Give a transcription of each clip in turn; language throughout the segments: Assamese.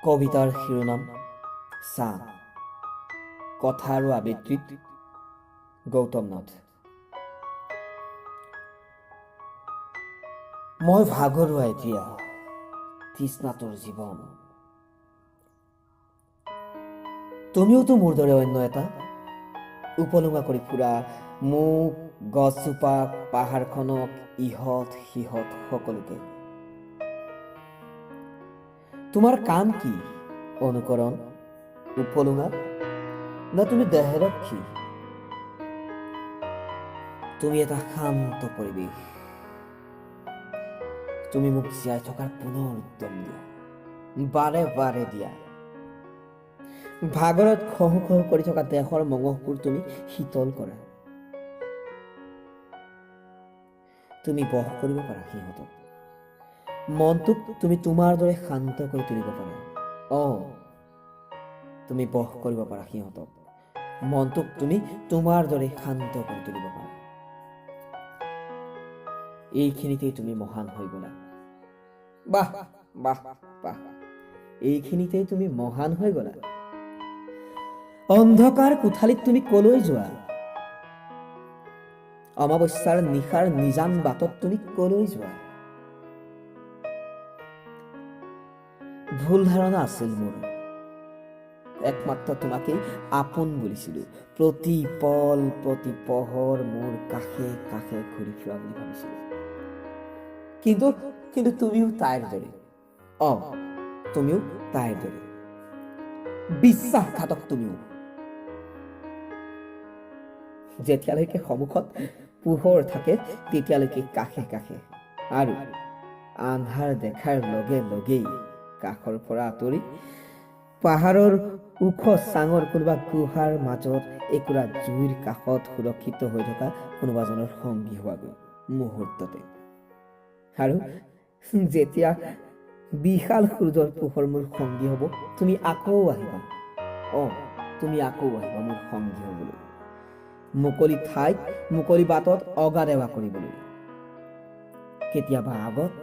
কবিতাৰ শিৰোনাম চাহ, কথা আৰু আবৃত্তিত গৌতম নাথ। মই ভাগৰুৱা এতিয়া, তৃষ্ণাতুৰ জীৱন। তুমিওতো মোৰ দৰে অন্য এটা উপলুঙা কৰি ফুৰা মোক, গছজোপাক, পাহাৰখনক, ইহঁত সিহঁত সকলোকে। তোমাৰ কাম কি? অনুকৰণ, উপলুঙা, না তুমি দেহৰক্ষী? তুমি এটা শান্ত পৰিৱেশ। তুমি মোক জীয়াই থকাৰ পুনৰ উদ্যম দিয়া, বাৰে বাৰে দিয়া। ভাগৰত খহু খহু কৰি থকা দেহৰ মঙহবোৰ তুমি শীতল কৰা। তুমি বশ কৰিব পাৰা সিহঁতক। মনটোক তুমি তোমাৰ দৰে শান্ত কৰি তুলিব পাৰা। তুমি বশ কৰিব পাৰা সিহঁতক। মনটোক তুমি তোমাৰ দৰে শান্ত কৰি তুলিব পাৰা। এইখিনিতেই তুমি মহান হৈ গলা। বাহ বাহ বাহ, এইখিনিতেই তুমি মহান হৈ গলা। অন্ধকাৰ কোঠালিত তুমি কলৈ যোৱা? অমাৱস্যাৰ নিশাৰ নিজান বাটত তুমি কলৈ যোৱা? ভুল ধাৰণা আছিল মোৰ। একমাত্ৰ তোমাকেই আপোন বুলিছিলো। প্ৰতি পল প্ৰতি পহৰ মোৰ কাষে কাষে ঘূৰি ফুৰা বুলি ভাবিছিলো। কিন্তু তুমিও তাইৰ দৰে। তুমিও তাইৰ দৰে বিশ্বাসঘাতক। তুমিও যেতিয়ালৈকে সন্মুখত পোহৰ থাকে তেতিয়ালৈকে কাষে কাষে, আৰু আন্ধাৰ দেখাৰ লগে লগেই কাষৰ পৰা আঁতৰি পাহাৰৰ ওখ চাঙৰ কোনোবা গুহাৰ মাজত একুৰা জুইৰ কাষত সুৰক্ষিত হৈ থকা কোনোবাজনৰ সংগী হোৱাগৈ মুহূৰ্ততে। আৰু যেতিয়া বিশাল সূৰ্যৰ পোহৰ মোৰ সংগী হ'ব, তুমি আকৌ আহিবা। তুমি আকৌ আহিবা মোৰ সংগী হ'বলৈ। মুকলি ঠাইত, মুকলি বাটত অগা-দেৱা কৰিবলৈ। কেতিয়াবা আগত,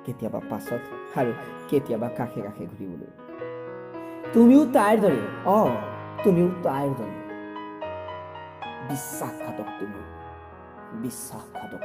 কেতিয়াবা পাছত, আৰু কেতিয়াবা কাষে কাষে ঘূৰিবলৈ। তুমিও তাইৰ দৰে। তুমিও তাইৰ দৰে বিশ্বাসঘাতক। তুমিও বিশ্বাসঘাতক।